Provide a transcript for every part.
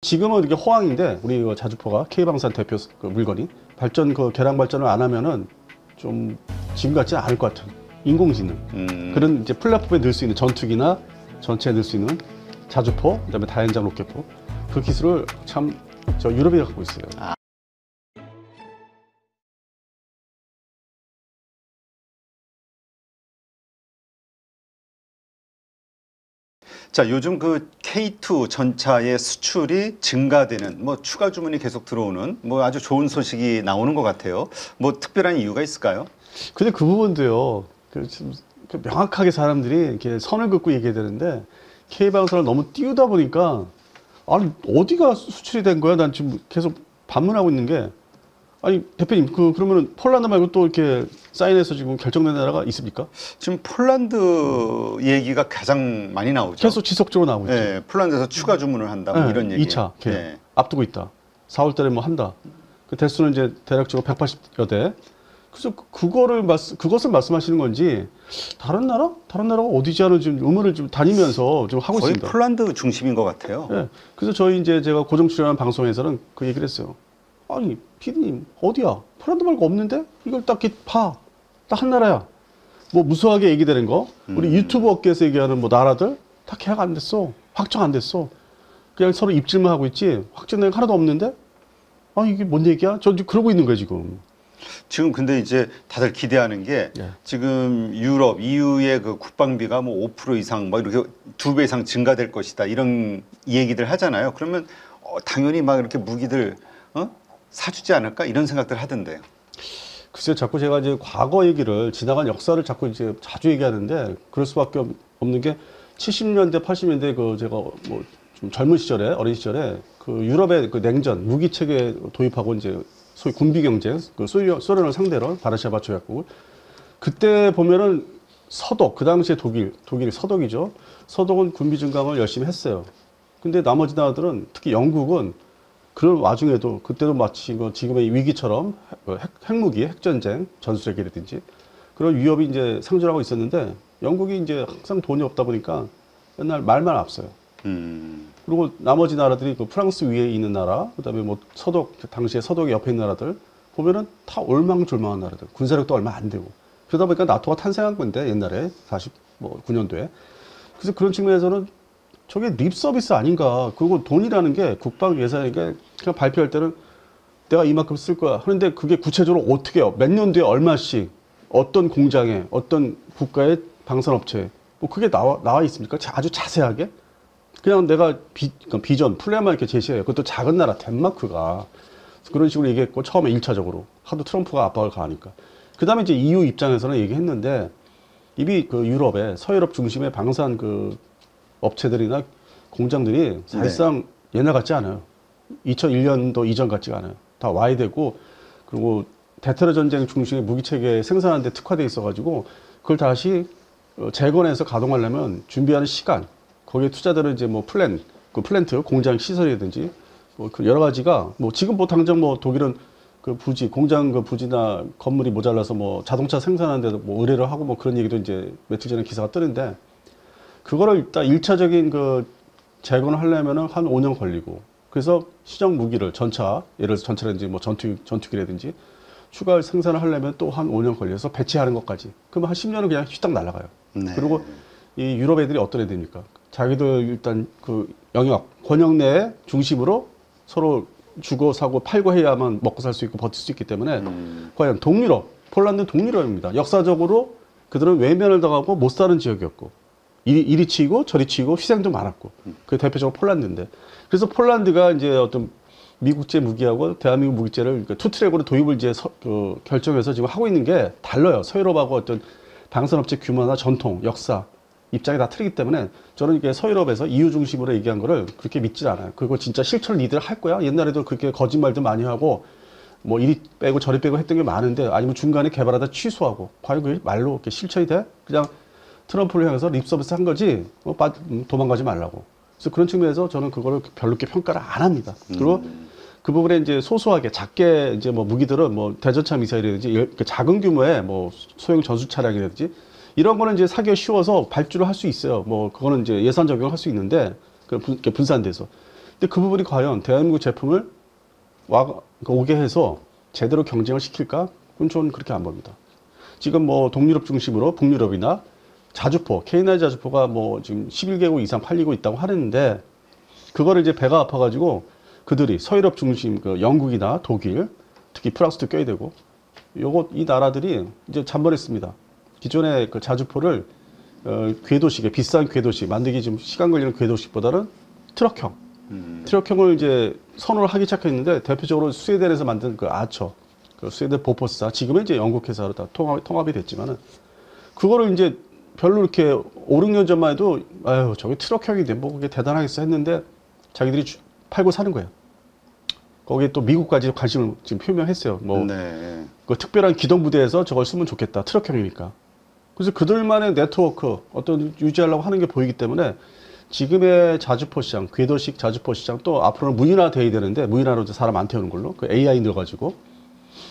지금은 이게 호황인데 우리 그 자주포가 K방산 대표 그 물건이 발전 그 개량 발전을 안 하면은 좀 지금 같지는 않을 것 같은 인공지능 그런 이제 플랫폼에 넣을 수 있는 전투기나 전체에 넣을 수 있는 자주포 그다음에 다연장 로켓포 그 기술을 참 저 유럽이 갖고 있어요. 자, 요즘 그 K2 전차의 수출이 증가되는, 뭐 추가 주문이 계속 들어오는, 뭐 아주 좋은 소식이 나오는 것 같아요. 뭐 특별한 이유가 있을까요? 근데 그 부분도요. 지금 명확하게 사람들이 이렇게 선을 긋고 얘기해야 되는데 K방산을 너무 띄우다 보니까 아니 어디가 수출이 된 거야? 난 지금 계속 반문하고 있는 게 아니 대표님 그러면은 폴란드 말고 또 이렇게 사인해서 지금 결정된 나라가 있습니까? 지금 폴란드 얘기가 가장 많이 나오죠. 계속 지속적으로 나오고 있죠. 네, 폴란드에서 추가 주문을 한다, 뭐 이런 얘기. 2차 네. 앞두고 있다. 4월 달에 뭐 한다. 그 대수는 이제 대략적으로 180여 대. 그래서 그것을 말씀하시는 건지 다른 나라가 어디지 하는 지금 의문을 좀 다니면서 좀 하고 거의 있습니다. 폴란드 중심인 것 같아요. 네. 그래서 저희 이제 제가 고정 출연한 방송에서는 그 얘기를 했어요. 아니 피디님 어디야? 폴란드 말고 없는데 이걸 딱 이렇게 봐. 딱 한 나라야. 뭐 무수하게 얘기되는 거. 우리 유튜브 업계에서 얘기하는 뭐 나라들 다 계약 안 됐어. 확정 안 됐어. 그냥 서로 입질만 하고 있지 확정된 게 하나도 없는데. 아 이게 뭔 얘기야? 저 지금 그러고 있는 거예요 지금. 지금 근데 이제 다들 기대하는 게 지금 유럽, EU의 그 국방비가 뭐 5% 이상 막 이렇게 2배 이상 증가될 것이다 이런 얘기들 하잖아요. 그러면 당연히 막 이렇게 무기들 사주지 않을까 이런 생각들 하던데요. 글쎄요, 자꾸 제가 이제 과거 얘기를 지나간 역사를 자꾸 이제 자주 얘기하는데 그럴 수밖에 없는 게 70년대, 80년대 그 제가 뭐 좀 젊은 시절에 어린 시절에 그 유럽의 그 냉전 무기 체계 도입하고 이제 소위 군비 경쟁 그 소련을 상대로 바르샤바 조약국 그때 보면은 서독 그 당시에 독일 서독이죠. 서독은 군비 증강을 열심히 했어요. 근데 나머지 나라들은 특히 영국은 그런 와중에도 그때도 마치 뭐 지금의 위기처럼 핵무기, 핵전쟁, 전술핵이라든지 그런 위협이 이제 상존하고 있었는데 영국이 이제 항상 돈이 없다 보니까 맨날 말만 앞서요. 그리고 나머지 나라들이 그 프랑스 위에 있는 나라, 그다음에 뭐 당시에 서독의 옆에 있는 나라들 보면은 다 올망졸망한 나라들, 군사력도 얼마 안 되고 그러다 보니까 나토가 탄생한 건데 옛날에 49년도에 그래서 그런 측면에서는 저게 립 서비스 아닌가. 그리고 돈이라는 게 국방 예산이 게 그냥 발표할 때는 내가 이만큼 쓸 거야 하는데 그게 구체적으로 어떻게 해요? 몇 년도에 얼마씩 어떤 공장에 어떤 국가의 방산업체 뭐 그게 나와 있습니까? 아주 자세하게 그냥 내가 비전 플랜만 이렇게 제시해요. 그것도 작은 나라 덴마크가 그런 식으로 얘기했고 처음에 1차적으로 하도 트럼프가 압박을 가하니까 그 다음에 이제 EU 입장에서는 얘기했는데 이미 그 유럽의 서유럽 중심의 방산 그 업체들이나 공장들이 사실상 옛날 같지 않아요. 2001년도 이전 같지가 않아요. 다 와야 되고 그리고 대테러 전쟁 중심의 무기 체계 생산하는 데 특화돼 있어 가지고 그걸 다시 재건해서 가동하려면 준비하는 시간 거기에 투자되는 이제 뭐 플랜트 공장 시설이라든지 뭐 그 여러 가지가 뭐 지금 뭐 당장 뭐 독일은 그 부지 공장 그 부지나 건물이 모자라서 뭐 자동차 생산하는데도 뭐 의뢰를 하고 뭐 그런 얘기도 이제 며칠 전에 기사가 뜨는데 그거를 일단 1차적인 그 재건을 하려면은 한 5년 걸리고 그래서 시정 무기를 전차 예를 들어서 전차라든지 뭐 전투기라든지 추가 생산을 하려면 또 한 5년 걸려서 배치하는 것까지 그러면 한 10년은 그냥 휘딱 날아가요. 네. 그리고 이 유럽 애들이 어떤 애들입니까? 자기들 일단 그 권역 내에 중심으로 서로 주고 사고 팔고 해야만 먹고 살 수 있고 버틸 수 있기 때문에 과연 폴란드는 동유럽입니다. 역사적으로 그들은 외면을 당하고 못 사는 지역이었고 이리 치고 저리 치고 희생도 많았고 그 대표적으로 폴란드인데 그래서 폴란드가 이제 어떤 미국제 무기하고 대한민국 무기제를 투트랙으로 도입을 이제 결정해서 지금 하고 있는 게 달라요. 서유럽하고 어떤 방산업체 규모나 전통, 역사 입장이 다 틀리기 때문에 저는 이게 서유럽에서 EU 중심으로 얘기한 거를 그렇게 믿질 않아요. 그리고 진짜 실천을 니들 할 거야? 옛날에도 그렇게 거짓말도 많이 하고 뭐 이리 빼고 저리 빼고 했던 게 많은데 아니면 중간에 개발하다 취소하고 과연 그게 말로 이렇게 실천이 돼? 그냥 트럼프를 향해서 립서비스 한 거지 도망가지 말라고. 그래서 그런 측면에서 저는 그거를 별로 이렇게 평가를 안 합니다. 그리고 그 부분에 이제 소소하게 작게 이제 뭐 무기들은 뭐 대전차 미사일이라든지 작은 규모의 뭐 소형 전술 차량이라든지 이런 거는 이제 사기가 쉬워서 발주를 할 수 있어요. 뭐 그거는 이제 예산 적용을 할 수 있는데 분산돼서 근데 그 부분이 과연 대한민국 제품을 오게 해서 제대로 경쟁을 시킬까? 그건 저는 그렇게 안 봅니다. 지금 뭐 동유럽 중심으로 북유럽이나 자주포, K9 자주포가 뭐 지금 11개국 이상 팔리고 있다고 하는데 그거를 이제 배가 아파가지고 그들이 서유럽 중심 그 영국이나 독일, 특히 프랑스도 껴야 되고 이 나라들이 이제 잠번했습니다. 기존의 그 자주포를 궤도식에 비싼 궤도식 만들기 좀 시간 걸리는 궤도식보다는 트럭형을 이제 선호를 하기 시작했는데 대표적으로 스웨덴에서 만든 그 아처, 그 스웨덴 보포스사 지금은 이제 영국 회사로 다 통합이 됐지만은 그거를 이제 별로 이렇게 5, 6년 전만 해도 아유 저게 트럭형인데 뭐 그게 대단하겠어 했는데 자기들이 팔고 사는 거예요. 거기에 또 미국까지 관심을 지금 표명했어요. 뭐 네. 그 특별한 기동부대에서 저걸 쓰면 좋겠다. 트럭형이니까. 그래서 그들만의 네트워크 어떤 유지하려고 하는 게 보이기 때문에 지금의 자주포 시장, 궤도식 자주포 시장 또 앞으로는 무인화 돼야 되는데 무인화로 사람 안 태우는 걸로 그 AI 넣어가지고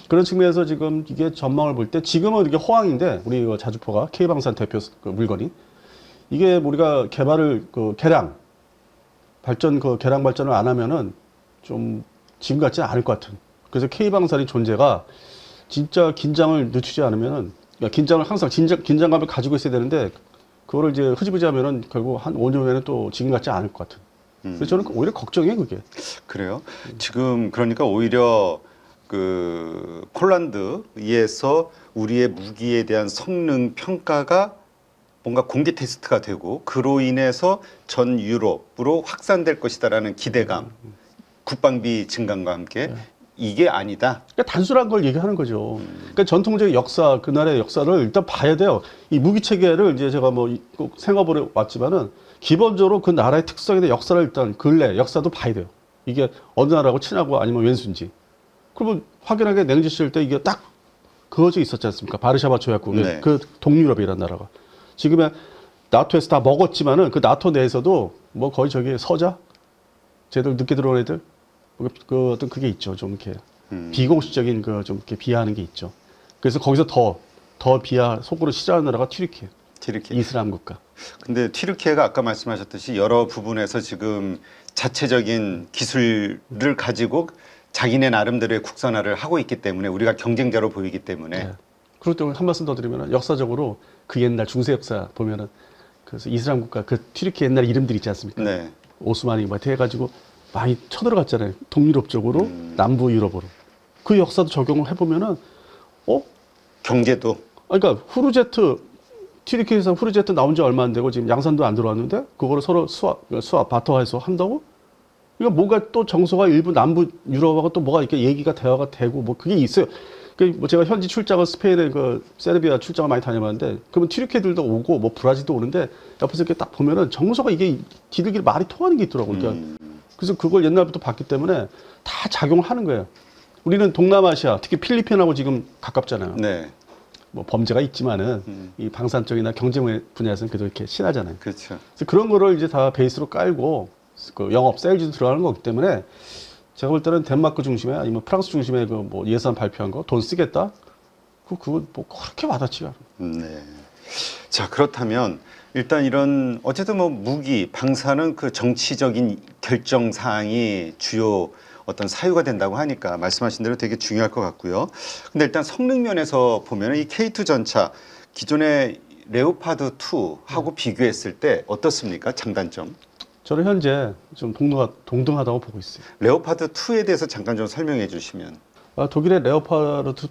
그런 측면에서 지금 이게 전망을 볼 때 지금은 이게 호황인데 우리 자주포가 K방산 대표 그 물건이 이게 우리가 개발을 그 개량 발전을 안 하면은 좀 지금 같지는 않을 것 같은. 그래서 K방산의 존재가 진짜 긴장을 늦추지 않으면은 그러니까 긴장을 항상 긴장감을 가지고 있어야 되는데 그거를 이제 흐지부지하면은 결국 한 5년 후에는 또 지금 같지 않을 것 같은. 그래서 저는 오히려 걱정이에요 그게. 그래요? 지금 그러니까 오히려 그 폴란드에서 우리의 무기에 대한 성능 평가가 뭔가 공개 테스트가 되고 그로 인해서 전 유럽으로 확산될 것이다라는 기대감, 국방비 증강과 함께 이게 아니다. 그러니까 단순한 걸 얘기하는 거죠. 그러니까 전통적인 역사, 그 나라의 역사를 일단 봐야 돼요. 이 무기 체계를 이제 제가 뭐 꼭 생각을 왔지만은 기본적으로 그 나라의 특성에 대한 역사를 일단 근래 역사도 봐야 돼요. 이게 어느 나라하고 친하고 아니면 왼수인지. 그러면 확연하게 냉지실 때 이게 딱 그어져 있었지 않습니까? 바르샤바 조약국, 네. 그 동유럽이라는 나라가. 지금의 나토에서 다 먹었지만은 그 나토 내에서도 뭐 거의 저기 서자? 쟤들 늦게 들어온 애들? 그 어떤 그게 있죠. 좀 이렇게 비공식적인 그 좀 이렇게 비하하는 게 있죠. 그래서 거기서 더 비하 속으로 싫어하는 나라가 튀르키예. 이슬람 국가. 근데 튀르키예가 아까 말씀하셨듯이 여러 부분에서 지금 자체적인 기술을 가지고 자기네 나름대로의 국산화를 하고 있기 때문에 우리가 경쟁자로 보이기 때문에. 네. 그리고 또 한 말씀 더 드리면 역사적으로 그 옛날 중세 역사 보면은 그래서 이슬람 국가 그 튀르키예 옛날 이름들 있지 않습니까? 네. 오스만이 뭐 해가지고 많이 쳐들어갔잖아요. 동유럽 쪽으로 남부 유럽으로. 그 역사도 적용을 해보면은 경제도. 그러니까 튀르키예에서 후르제트 나온 지 얼마 안 되고 지금 양산도 안 들어왔는데 그거를 서로 수합 바터해서 한다고? 이거 뭔가 또 정서가 일부 남부 유럽하고 또 뭐가 이렇게 얘기가 대화가 되고 뭐 그게 있어요. 뭐 제가 현지 출장을 스페인에 그 세르비아 출장을 많이 다녀봤는데 그러면 튀르키예들도 오고 뭐 브라질도 오는데 옆에서 이렇게 딱 보면은 정서가 이게 뒤들끼리 말이 통하는 게 있더라고요. 그러니까 그래서 그걸 옛날부터 봤기 때문에 다 작용을 하는 거예요. 우리는 동남아시아, 특히 필리핀하고 지금 가깝잖아요. 네. 뭐 범죄가 있지만은 이 방산 쪽이나 경제 분야에서는 그래도 이렇게 친하잖아요. 그렇죠. 그래서 그런 거를 이제 다 베이스로 깔고 그 영업, 세일즈도 들어가는 거기 때문에 제가 볼 때는 덴마크 중심에 아니면 프랑스 중심에 그 뭐 예산 발표한 거 돈 쓰겠다? 그거 뭐 그렇게 와닿지가 않아요. 네. 자, 그렇다면 일단 이런 어쨌든 뭐 무기, 방사는 그 정치적인 결정 사항이 주요 어떤 사유가 된다고 하니까 말씀하신 대로 되게 중요할 것 같고요. 근데 일단 성능 면에서 보면 이 K2 전차 기존의 레오파드 2하고 비교했을 때 어떻습니까? 장단점? 저는 현재 좀 동등하다고 보고 있어요. 레오파드 2에 대해서 잠깐 좀 설명해 주시면. 독일의 레오파르트,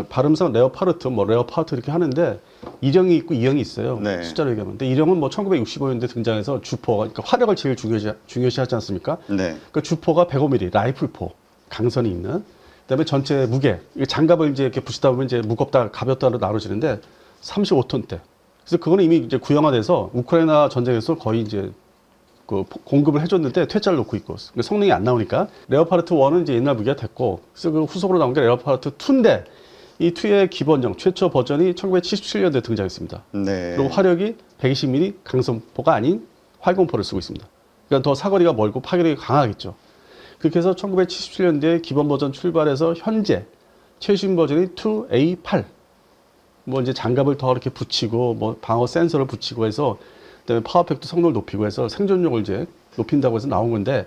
발음상 레오파르트, 뭐 레오파르트 이렇게 하는데 1형이 있고 2형이 있어요. 네. 숫자로 얘기하면. 근데 1형은 뭐 1965년대 등장해서 주포가, 그러니까 화력을 제일 중요시하지 않습니까? 네. 그 주포가 105mm 라이플포, 강선이 있는. 그다음에 전체 무게, 장갑을 이제 이렇게 붙이다 보면 이제 무겁다, 가볍다로 나눠지는데 35톤대. 그래서 그거는 이미 이제 구형화돼서 우크라이나 전쟁에서 거의 이제 그 공급을 해줬는데 퇴짜를 놓고 있고 성능이 안 나오니까 레오파르트 1은 이제 옛날 무기가 됐고 그래서 그 후속으로 나온 게 레오파르트 2인데 이 2의 기본형 최초 버전이 1977년도에 등장했습니다. 네. 그리고 화력이 120mm 강선포가 아닌 활공포를 쓰고 있습니다. 그러니까 더 사거리가 멀고 파괴력이 강하겠죠. 그렇게 해서 1977년도에 기본 버전 출발해서 현재 최신 버전이 2A8 뭐 이제 장갑을 더 이렇게 붙이고 뭐 방어 센서를 붙이고 해서 그다음에 파워팩트 성능을 높이고 해서 생존력을 이제 높인다고 해서 나온 건데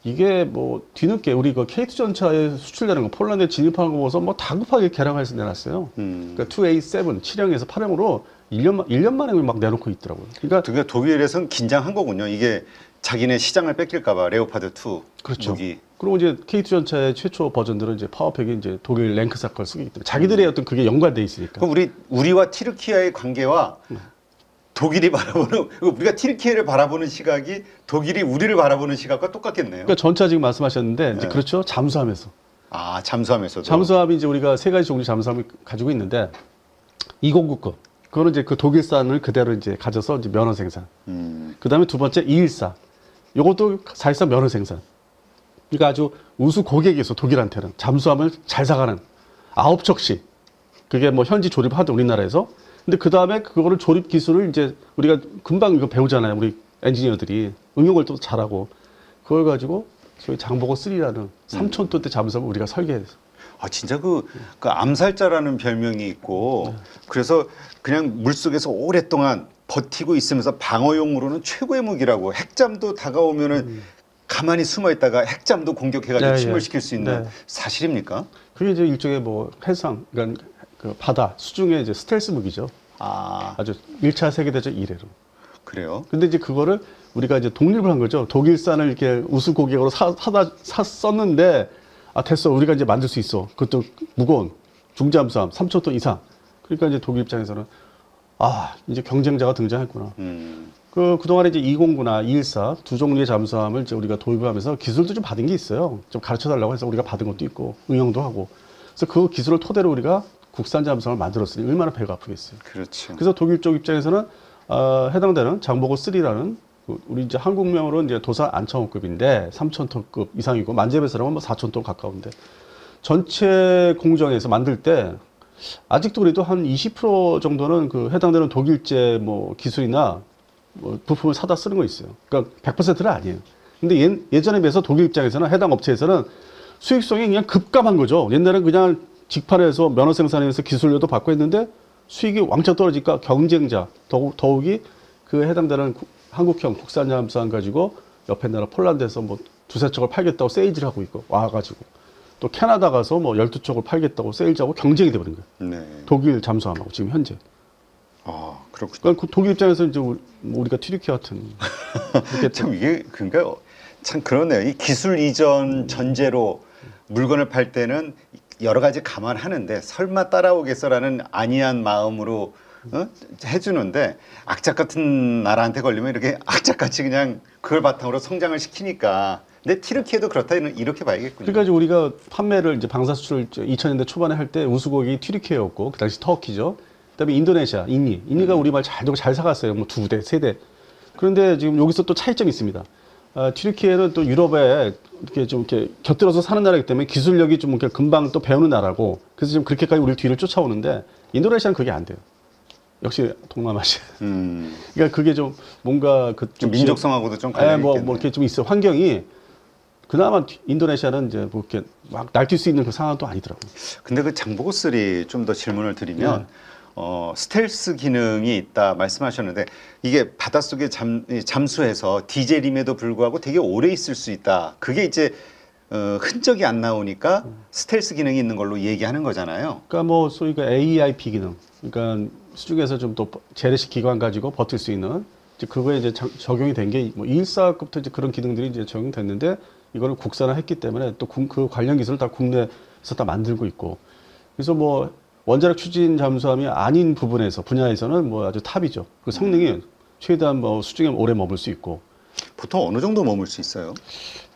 이게 뭐 뒤늦게 우리 그 K2 전차에 수출되는 거 폴란드에 진입하는 거 보고서 뭐 다급하게 개량해서 내놨어요. 그러니까 2A7 7형에서 8형으로 1년 만에 막 내놓고 있더라고요. 그러니까 독일에서는 긴장한 거군요. 이게 자기네 시장을 뺏길까봐 레오파드 2 그렇죠. 무기. 그리고 이제 K2 전차의 최초 버전들은 이제 파워팩이 이제 독일 랭크사 걸 쓰기 때문에 자기들의 어떤 그게 연관돼 있으니까. 그럼 우리와 튀르키예의 관계와 독일이 바라보는 우리가 튀르키예를 바라보는 시각이 독일이 우리를 바라보는 시각과 똑같겠네요. 그러니까 전차 지금 말씀하셨는데 이제 네. 그렇죠. 잠수함에서. 잠수함에서도. 잠수함이 이제 우리가 세 가지 종류 잠수함을 가지고 있는데 2099급. 그거는 이제 그 독일산을 그대로 이제 가져서 이제 면허 생산. 그다음에 두 번째 214. 요것도 사실상 면허 생산. 그러니까 아주 우수 고객이었어 독일한테는 잠수함을 잘 사가는 9척씩. 그게 뭐 현지 조립하던 우리나라에서. 근데 그 다음에 그거를 조립 기술을 이제 우리가 금방 이거 배우잖아요. 우리 엔지니어들이 응용을 또 잘하고 그걸 가지고 소위 장보고 3라는 3,000톤대 잠수함을 우리가 설계해서. 진짜 그 암살자라는 별명이 있고 그래서 그냥 물속에서 오랫동안 버티고 있으면서 방어용으로는 최고의 무기라고 핵잠도 다가오면은 가만히 숨어 있다가 핵잠도 공격해가지고 네, 침몰시킬 수 있는 네. 사실입니까? 그게 이제 일종의 뭐 해상, 그러니까 그 바다, 수중의 이제 스텔스 무기죠. 아주 1차 세계대전 이래로. 그래요? 근데 이제 그거를 우리가 이제 독립을 한 거죠. 독일산을 이렇게 우수 고객으로 썼는데 됐어. 우리가 이제 만들 수 있어. 그것도 무거운 중잠수함 3,000톤 이상. 그러니까 이제 독일 입장에서는 이제 경쟁자가 등장했구나. 그동안에 이제 209나 214 두 종류의 잠수함을 이제 우리가 도입하면서 기술도 좀 받은 게 있어요. 좀 가르쳐 달라고 해서 우리가 받은 것도 있고 응용도 하고. 그래서 그 기술을 토대로 우리가 국산 잠수함을 만들었으니 얼마나 배가 아프겠어요. 그렇죠. 그래서 독일 쪽 입장에서는 해당되는 장보고 3라는 우리 이제 한국명으로 이제 도산 안창호급인데 3,000톤급 이상이고 만재배설하면 뭐 4,000톤 가까운데 전체 공정에서 만들 때 아직도 그래도 한 20% 정도는 그 해당되는 독일제 뭐 기술이나 뭐 부품을 사다 쓰는 거 있어요. 그러니까 100%는 아니에요. 근데 예전에 비해서 독일 입장에서는 해당 업체에서는 수익성이 그냥 급감한 거죠. 옛날엔 그냥 직판해서 면허 생산해서 기술료도 받고 했는데 수익이 왕창 떨어지니까 경쟁자 더욱이 그 해당되는 한국형 국산 잠수함 가지고 옆에 나라 폴란드에서 뭐 두세 척을 팔겠다고 세일즈를 하고 있고 와가지고 또 캐나다 가서 뭐 12척을 팔겠다고 세일즈하고 경쟁이 돼버린 거예요. 네. 독일 잠수함하고 지금 현재. 그렇군요. 그러니까 독일 입장에서 이제 우리가 튀르키예 같은. 참 이게 그러니까 참 그러네요. 이 기술 이전 전제로 물건을 팔 때는 여러 가지 감안하는데 설마 따라오겠어라는 안이한 마음으로 해주는데 악착 같은 나라한테 걸리면 이렇게 악착같이 그냥 그걸 바탕으로 성장을 시키니까. 근데 튀르키예도 그렇다 이렇게 봐야겠군요. 그러니까 이제 우리가 판매를 이제 방사 수출을 2000년대 초반에 할 때 우수국이 튀르키예였고 그 당시 터키죠. 그다음에 인도네시아, 인니가 우리 말 잘 듣고 잘 사갔어요. 뭐 2대, 3대. 그런데 지금 여기서 또 차이점이 있습니다. 튀르키예는 또 유럽에 이렇게 좀 이렇게 곁들여서 사는 나라이기 때문에 기술력이 좀 이렇게 금방 또 배우는 나라고 그래서 지금 그렇게까지 우리 뒤를 쫓아오는데 인도네시아는 그게 안 돼요. 역시 동남아시아. 그러니까 그게 좀 뭔가 좀 민족성하고도 좀 관련이 뭐 있겠네요. 이렇게 좀 있어. 환경이 그나마 인도네시아는 이제 뭐 이렇게 막 날뛸 수 있는 그 상황도 아니더라고요. 근데 그 장보고 3 좀 더 질문을 드리면 스텔스 기능이 있다 말씀하셨는데 이게 바닷속에 잠수해서 디젤임에도 불구하고 되게 오래 있을 수 있다. 그게 이제 흔적이 안 나오니까 스텔스 기능이 있는 걸로 얘기하는 거잖아요. 그러니까 뭐 소위 그 AIP 기능, 그러니까 수중에서 좀 또 재래식 기관 가지고 버틸 수 있는 이제 그거에 이제 적용이 된 게 뭐 214급부터 이제 그런 기능들이 이제 적용됐는데 이거를 국산화했기 때문에 또 그 관련 기술을 다 국내에서 다 만들고 있고 그래서 뭐 원자력 추진 잠수함이 아닌 분야에서는 뭐 아주 탑이죠. 그 성능이 최대한 뭐 수중에 오래 머물 수 있고. 보통 어느 정도 머물 수 있어요?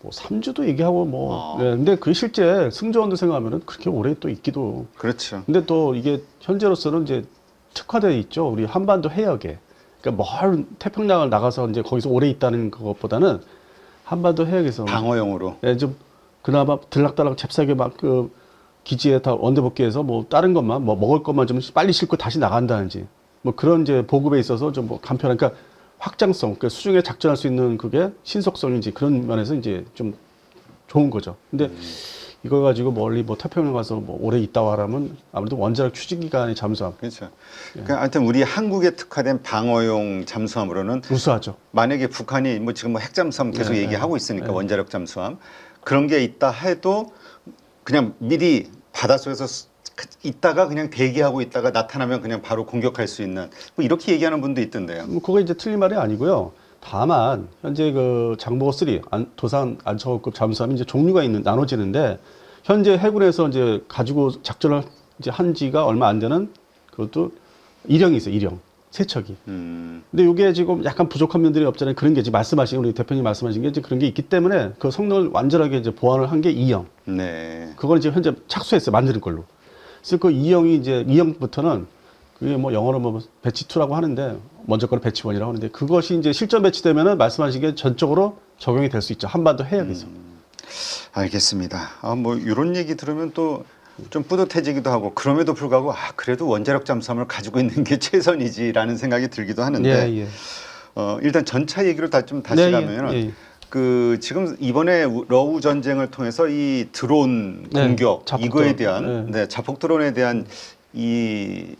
뭐 3주도 얘기하고 뭐. 네, 근데 그 실제 승조원도 생각하면은 그렇게 오래 또 있기도. 그렇죠. 근데 또 이게 현재로서는 이제 특화되어 있죠. 우리 한반도 해역에. 그러니까 멀 태평양을 나가서 이제 거기서 오래 있다는 것보다는 한반도 해역에서 방어용으로. 네, 좀 그나마 들락달락 잽싸게 막 그 기지에 다 원대복귀해서 뭐 다른 것만 뭐 먹을 것만 좀 빨리 싣고 다시 나간다든지 뭐 그런 이제 보급에 있어서 좀 뭐 간편한 그러니까 확장성 그러니까 수중에 작전할 수 있는 그게 신속성인지 그런 면에서 이제 좀 좋은 거죠. 근데 이걸 가지고 멀리 뭐 태평양 가서 뭐 오래 있다 와라면 아무래도 원자력 추진 기간의 잠수함. 그렇죠. 그러니까 하여튼 우리 한국에 특화된 방어용 잠수함으로는 우수하죠. 만약에 북한이 뭐 지금 뭐 핵잠수함 계속 네, 얘기하고 있으니까 네. 원자력 잠수함 그런 게 있다 해도 그냥 미리 바닷속에서 있다가 그냥 대기하고 있다가 나타나면 그냥 바로 공격할 수 있는 뭐 이렇게 얘기하는 분도 있던데요. 뭐 그거 이제 틀린 말이 아니고요. 다만 현재 그 장보고 3 도산 안처급 잠수함이 이제 종류가 나눠지는데 현재 해군에서 이제 가지고 작전을 이제 한 지가 얼마 안 되는 그것도 일형이 있어요. 일형 세척이. 근데 이게 지금 약간 부족한 면들이 없잖아요. 그런 게 지금 말씀하신 우리 대표님 말씀하신 게 이제 그런 게 있기 때문에 그 성능을 완전하게 이제 보완을 한 게 2형. 네. 그걸 지금 현재 착수했어요. 만드는 걸로. 그래서 그 2형이 이제 2형부터는 그게 뭐 영어로 뭐 배치 2라고 하는데 먼저 거는 배치 1이라고 하는데 그것이 이제 실전 배치되면은 말씀하신 게 전적으로 적용이 될 수 있죠. 한반도 해역에서. 알겠습니다. 뭐 이런 얘기 들으면 또 좀 뿌듯해지기도 하고 그럼에도 불구하고 그래도 원자력 잠수함을 가지고 있는 게 최선이지라는 생각이 들기도 하는데 예, 예. 일단 전차 얘기로 다시 네, 가면은 예, 예. 그 지금 이번에 러우 전쟁을 통해서 이 드론 네, 공격 자폭 이거에 드론. 대한 자폭 드론에 대한 이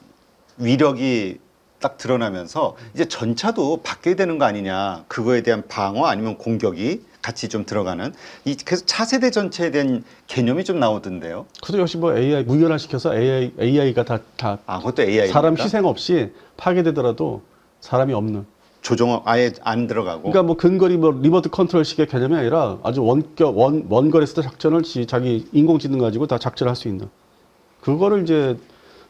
위력이 딱 드러나면서 이제 전차도 바뀌어야 되는 거 아니냐 그거에 대한 방어 아니면 공격이 같이 좀 들어가는 그래서 차세대 전차에 대한 개념이 좀 나오던데요. 그것도 역시 뭐 AI 무결화 시켜서 AI가 다 그것도 AI 사람 희생 없이 파괴되더라도 사람이 없는. 조종 아예 안 들어가고. 그러니까 뭐 근거리 뭐 리모트 컨트롤식의 개념이 아니라 아주 원거리에서도 작전을 자기 인공지능 가지고 다 작전을 할 수 있는. 그거를 이제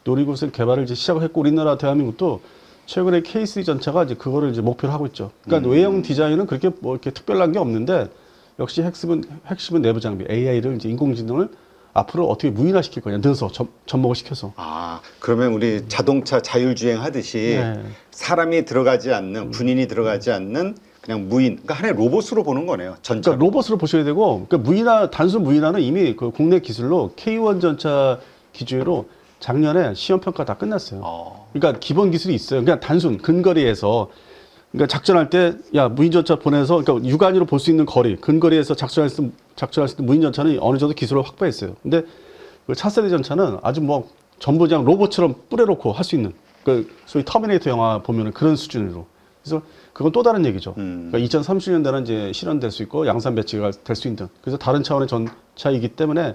노리고 개발을 이제 시작을 했고 우리나라 대한민국도 최근에 K3 전차가 이제 그거를 이제 목표로 하고 있죠. 그러니까 외형 디자인은 그렇게 뭐 이렇게 특별한 게 없는데 역시 핵심은 내부 장비 AI를 이제 인공지능을 앞으로 어떻게 무인화시킬 거냐 넣어서 접목을 시켜서. 그러면 우리 자동차 자율주행 하듯이 네. 사람이 들어가지 않는 군인이 들어가지 않는 그냥 무인 그러니까 하나의 로봇으로 보는 거네요. 전차. 그러니까 로봇으로 보셔야 되고 그러니까 단순 무인화는 이미 그 국내 기술로 K1 전차 기준으로 작년에 시험 평가 다 끝났어요. 그러니까 기본 기술이 있어요. 그냥 단순 근거리에서 그러니까 작전할 때 야 무인 전차 보내서 그러니까 육안으로 볼 수 있는 거리 근거리에서 작전할 수 있는 무인 전차는 어느 정도 기술을 확보했어요. 근데 그 차세대 전차는 아주 뭐 전부 그냥 로봇처럼 뿌려놓고 할 수 있는 그 소위 터미네이터 영화 보면은 그런 수준으로. 그래서 그건 또 다른 얘기죠. 그러니까 2030년대는 이제 실현될 수 있고 양산 배치가 될 수 있는. 그래서 다른 차원의 전차이기 때문에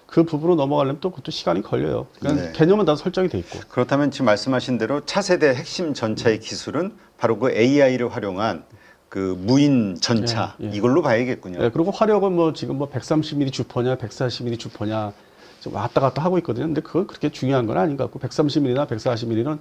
그 부분으로 넘어가려면 또 그것도 시간이 걸려요. 그러니까 개념은 다 설정이 돼 있고. 그렇다면 지금 말씀하신 대로 차세대 핵심 전차의 기술은 바로 그 AI를 활용한 그 무인 전차 이걸로 봐야겠군요. 네, 그리고 화력은 뭐 지금 뭐 130mm 주포냐 140mm 주포냐 좀 왔다 갔다 하고 있거든요. 근데 그건 그렇게 중요한 건 아닌 것 같고 130mm나 140mm는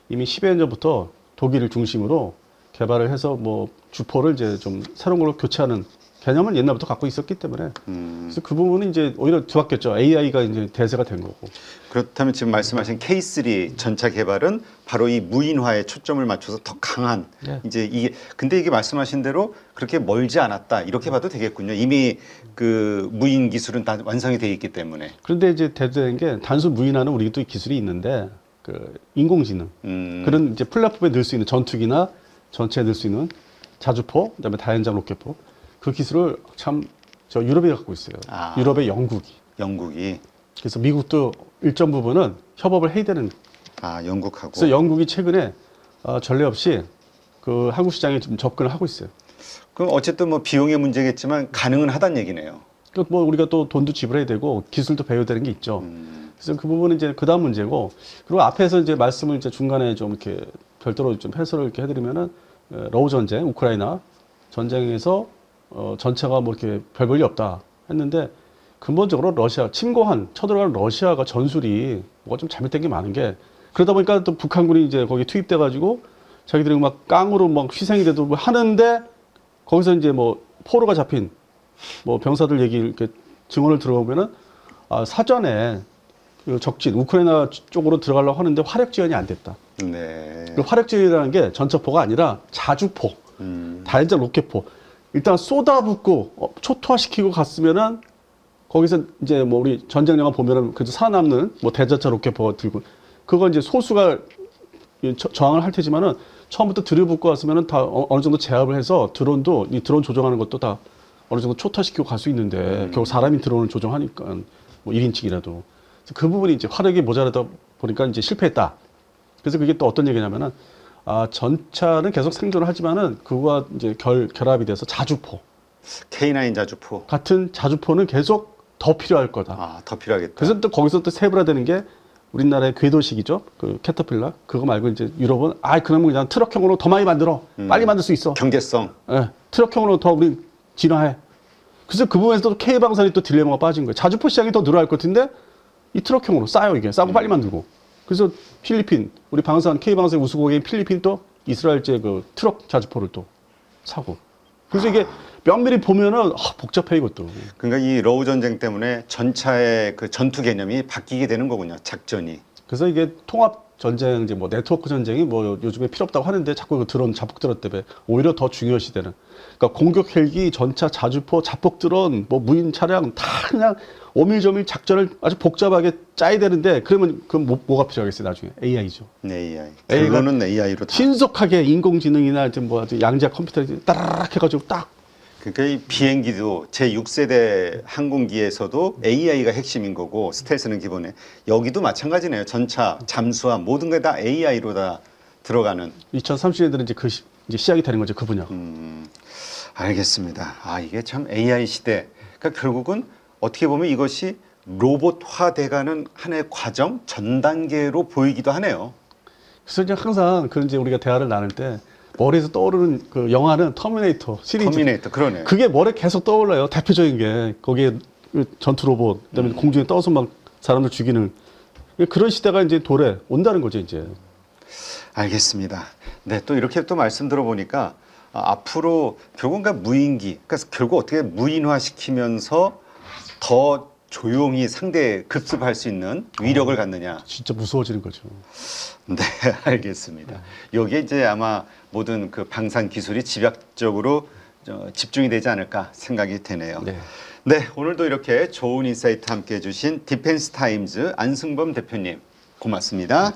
이미 10여 년 전부터 독일을 중심으로 개발을 해서 뭐 주포를 이제 좀 새로운 걸로 교체하는 개념은 옛날부터 갖고 있었기 때문에 그래서 그 부분은 이제 오히려 뒤바뀌었죠. AI가 이제 대세가 된 거고. 그렇다면 지금 말씀하신 K3 전차 개발은 바로 이 무인화에 초점을 맞춰서 더 강한 이제 근데 이게 말씀하신 대로 그렇게 멀지 않았다 이렇게 봐도 되겠군요. 이미 그 무인 기술은 다 완성이 돼 있기 때문에. 그런데 이제 대두된 게 단순 무인화는 우리도 기술이 있는데 그 인공지능 그런 이제 플랫폼에 넣을 수 있는 전투기나 전체에 넣을 수 있는 자주포 그다음에 다연장 로켓포 그 기술을 참 저 유럽이 갖고 있어요. 유럽의 영국이. 그래서 미국도 일정 부분은 협업을 해야 되는. 영국하고. 그래서 영국이 최근에 전례 없이 그 한국 시장에 좀 접근을 하고 있어요. 그럼 어쨌든 뭐 비용의 문제겠지만 가능은 하다는 얘기네요. 그 뭐 우리가 또 돈도 지불해야 되고 기술도 배워야 되는 게 있죠. 그래서 그 부분은 이제 그다음 문제고 그리고 앞에서 이제 말씀을 이제 중간에 좀 이렇게 별도로 좀 해설을 이렇게 해드리면은 러우 전쟁, 우크라이나 전쟁에서 전체가 뭐 이렇게 별 볼일 없다 했는데 근본적으로 쳐들어간 러시아가 전술이 뭐가 좀 잘못된 게 많은 게 그러다 보니까 또 북한군이 이제 거기 투입돼 가지고 자기들이 막 깡으로 막 희생이 돼도 뭐 하는데 거기서 이제 뭐 포로가 잡힌 뭐 병사들 얘기 이렇게 증언을 들어보면은 사전에 그 적진 우크라이나 쪽으로 들어가려고 하는데 화력 지원이 안 됐다. 그 화력 지원이라는 게 전차포가 아니라 자주포, 다연장 로켓포. 일단 쏟아붓고 초토화시키고 갔으면은 거기서 이제 뭐 우리 전쟁 영화 보면은 그래도 살아남는 뭐 대전차 로켓포 들고 그거 이제 소수가 저항을 할 테지만은 처음부터 들이붓고 왔으면은 다 어느 정도 제압을 해서 드론도 이 드론 조종하는 것도 다 어느 정도 초토화시키고 갈 수 있는데 결국 사람이 들어오는 조정하니까 뭐 1인칭이라도 그 부분이 이제 화력이 모자라다 보니까 이제 실패했다. 그래서 그게 또 어떤 얘기냐면은 전차는 계속 생존을 하지만은 그거와 이제 결합이 돼서 자주포 K9 자주포 같은 자주포는 계속 더 필요할 거다. 아, 더 필요하겠다. 그래서 또 거기서 또 세분화되는 게 우리나라의 궤도식이죠. 그 캐터필라 그거 말고 이제 유럽은 그러면 그냥 트럭형으로 더 많이 만들어 빨리 만들 수 있어. 경제성. 예, 트럭형으로 더 우리 진화해. 그래서 그 부분에서 또 K 방산이 또 딜레마가 빠진 거예요. 자주포 시장이 더 늘어날 것 같은데 이 트럭형으로 싸요 이게 싸고 빨리 만들고. 그래서 필리핀 우리 방산 K 방산 우수국인 필리핀 또 이스라엘제 그 트럭 자주포를 또 사고. 그래서 이게 면밀히 보면은 복잡해 이것도. 그러니까 이 러우 전쟁 때문에 전차의 그 전투 개념이 바뀌게 되는 거군요. 작전이. 그래서 이게 통합 전쟁 이제 뭐 네트워크 전쟁이 뭐 요즘에 필요 없다고 하는데 자꾸 그 드론 자폭 드론 때문에 오히려 더 중요시되는. 그러니까 공격 헬기, 전차, 자주포, 자폭 드론, 뭐 무인 차량 다 그냥 오밀조밀 작전을 아주 복잡하게 짜야 되는데 그러면 그럼 뭐가 필요하겠어요 나중에 AI죠. AI. 그거는 AI로 다. 신속하게 인공지능이나 뭐 양자 컴퓨터 따라락 해가지고 딱. 그러니까 이 비행기도 제6세대 항공기에서도 AI가 핵심인 거고 스텔스는 기본에 여기도 마찬가지네요. 전차, 잠수함 모든 게 다 AI로 다 들어가는. 2030년대는 이제 이제 시작이 되는 거죠 그 분야. 알겠습니다. 이게 참 AI 시대. 그러니까 결국은 어떻게 보면 이것이 로봇화돼가는 하나의 과정, 전 단계로 보이기도 하네요. 그래서 이제 항상 그 이제 우리가 대화를 나눌 때 머리에서 떠오르는 그 영화는 터미네이터 시리즈. 터미네이터 그러네. 그게 머리에 계속 떠올라요. 대표적인 게 거기에 그 전투 로봇, 그다음에 공중에 떠서 막 사람들 죽이는 그런 시대가 이제 도래 온다는 거죠 이제. 알겠습니다. 네, 또 이렇게 또 말씀 들어보니까 앞으로 결국은 무인기, 그러니까 결국 어떻게 무인화시키면서 더 조용히 상대 급습할 수 있는 위력을 갖느냐. 진짜 무서워지는 거죠. 네, 알겠습니다. 여기에 이제 아마 모든 그 방산 기술이 집약적으로 집중이 되지 않을까 생각이 되네요. 네. 네, 오늘도 이렇게 좋은 인사이트 함께 해주신 디펜스 타임즈 안승범 대표님 고맙습니다.